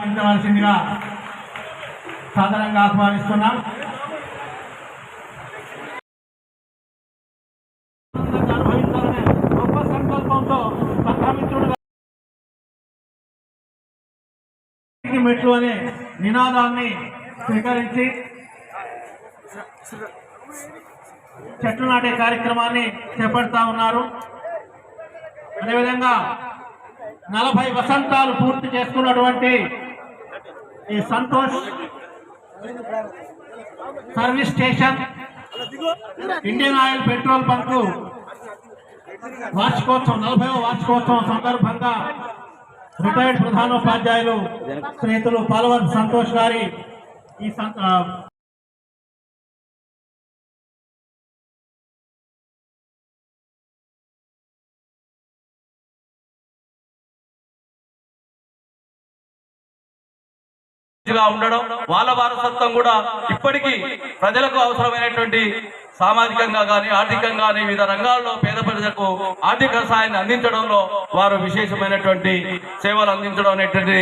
సాధించవలసిందిగా సాధారణంగా ఆహ్వానిస్తున్నాం. గొప్ప సంకల్పంతో సంఘమిత్రుడుగా మెట్లు అనే నినాదాన్ని స్వీకరించి చెట్లు నాటే కార్యక్రమాన్ని చేపడతా ఉన్నారు. అదేవిధంగా 40 వసంతాలు పూర్తి చేసుకున్నటువంటి ఈ Santosh service station Indian oil petrol bunk వార్షికోత్సవం 40వ వార్షికోత్సవం సందర్భంగా రిటైర్డ్ ప్రధానోపాధ్యాయులు శ్రీయుతులు పాలవన్ సంతోష్ గారి ఈ ఉండడం వాళ్ళ వారసత్వం కూడా ఇప్పటికీ ప్రజలకు అవసరమైనటువంటి సామాజికంగా కానీ ఆర్థికంగా కానీ వివిధ రంగాల్లో పేద ప్రజలకు ఆర్థిక సహాయాన్ని అందించడంలో వారు విశేషమైనటువంటి సేవలు అందించడం అనేటువంటి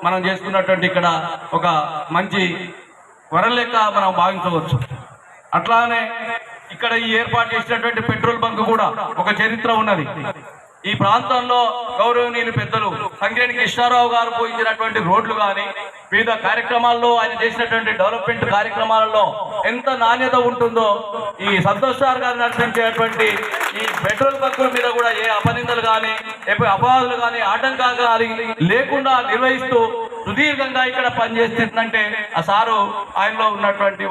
మనం చేసుకున్నటువంటి ఇక్కడ ఒక మంచి వరం లెక్క మనం భావించవచ్చు. అట్లానే ఇక్కడ ఈ ఏర్పాటు చేసినటువంటి పెట్రోల్ బంక్ కూడా ఒక చరిత్ర ఉన్నది. ఈ ప్రాంతంలో గౌరవనీయులు పెద్దలు సంగేణి కృష్ణారావు గారు పోయించినటువంటి రోడ్లు కానీ వివిధ కార్యక్రమాల్లో ఆయన చేసినటువంటి డెవలప్మెంట్ కార్యక్రమాలలో ఎంత నాణ్యత ఉంటుందో ఈ సంతోష్ సార్ గారు నడిపించేటువంటి ఈ పెట్రోల్ బంకుల మీద కూడా ఏ అపనిందలు కానీ అపవాదులు కానీ ఆటంకాలు కానీ లేకుండా నిర్వహిస్తూ సుదీర్ఘంగా ఇక్కడ పనిచేస్తుందంటే ఆ సారు ఆయనలో ఉన్నటువంటి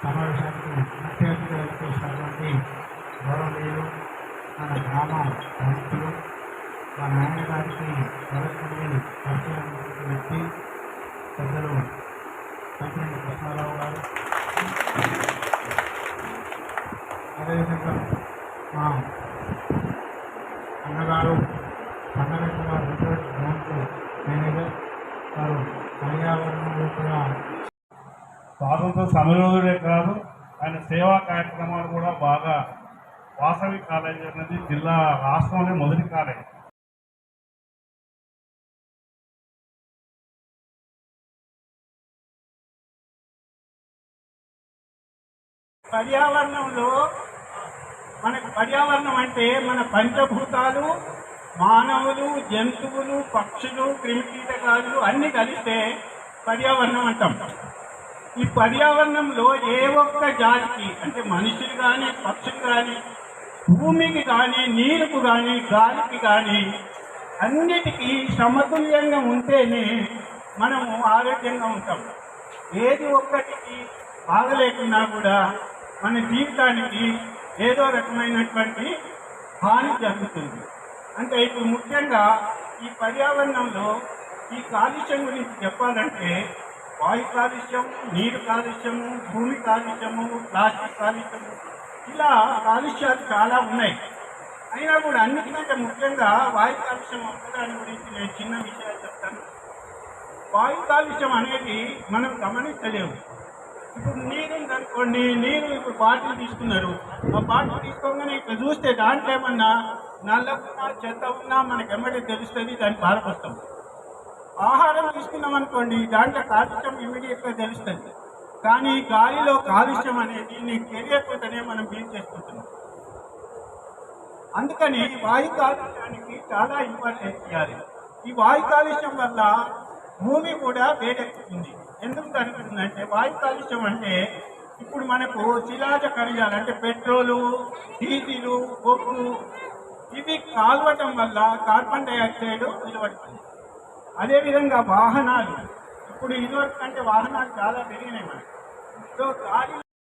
సమావేశానికి ముఖ్య అతిథిగా చేసినటువంటి గౌరవనీయులు మన గ్రామ ప్రముఖులు మా నాన్నగారికి వరకుని పరిచయం వ్యక్తి పెద్దలు సంగేణి కృష్ణారావు గారు, అదేవిధంగా మా అన్నగారు సంగారెడ్డి గారు రిటైర్డ్ బ్యాంకు మేనేజర్ వారు పర్యావరణంలో కూడా స్వాతంత్ర సమయోధుడే కాదు, ఆయన సేవా కార్యక్రమాలు కూడా బాగా. వాసవి కాలేజీ అనేది జిల్లా రాష్ట్రంలో మొదటి కాలేజీ. పర్యావరణంలో మనకు పర్యావరణం అంటే మన పంచభూతాలు, మానవులు, జంతువులు, పక్షులు, క్రిమికీటకాలు అన్నీ కలిస్తే పర్యావరణం అంటాం. ఈ పర్యావరణంలో ఏ ఒక్క జాతికి అంటే మనుషులు కానీ పక్షులు కానీ భూమికి కానీ నీరుకు కానీ గాలికి కానీ అన్నిటికీ సమతుల్యంగా ఉంటేనే మనము ఆరోగ్యంగా ఉంటాం. ఏది ఒక్కటికి ఆగలేకున్నా కూడా మన జీవితానికి ఏదో రకమైనటువంటి హాని జరుగుతుంది. అంటే ఇప్పుడు ముఖ్యంగా ఈ పర్యావరణంలో ఈ కాలుష్యం గురించి చెప్పాలంటే వాయు కాలుష్యం, నీరు కాలుష్యము, భూమి కాలుష్యము, ప్లాస్టిక్ కాలుష్యము, ఇలా కాలుష్యాలు చాలా ఉన్నాయి. అయినా కూడా అన్నిటికంటే ముఖ్యంగా వాయు కాలుష్యం ఒక్కదాని గురించి నేను చిన్న విషయాలు చెప్తాను. వాయు కాలుష్యం అనేది మనం గమనించలేము. ఇప్పుడు నీరు ఉందనుకోండి, నీరు ఇప్పుడు బాటిల్ తీసుకున్నారు, ఆ బాటిల్ తీసుకోగానే ఇక్కడ చూస్తే దాంట్లో ఏమన్నా నల్ల ఉన్నా చెత్త ఉన్నా మనకి ఎమ్మటే తెలుస్తుంది, దాన్ని బాధపడతాం. ఆహారం తీసుకున్నాం అనుకోండి, దాంట్లో కాలుష్యం ఇమీడియట్గా తెలుస్తుంది. కానీ గాలిలో కాలుష్యం అనేది నీకు తెలియకుండానే మనం ఫీల్ చేసుకుంటున్నాం. అందుకని వాయు కాలుష్యానికి చాలా ఇంపార్టెన్స్ ఇవ్వాలి. ఈ వాయు కాలుష్యం వల్ల భూమి కూడా వేడెక్కుతుంది. ఎందుకు జరుగుతుందంటే వాయు కాలుష్యం అంటే ఇప్పుడు మనకు శిలాజ ఖనిజాలు అంటే పెట్రోలు, డీజిలు, బొగ్గు ఇవి కాల్వటం వల్ల కార్బన్ డైఆక్సైడ్ నిలబడుతుంది. అదేవిధంగా వాహనాలు ఇప్పుడు ఇదివరకు కంటే వాహనాలు చాలా పెరిగినాయి మనకి. సో గాలి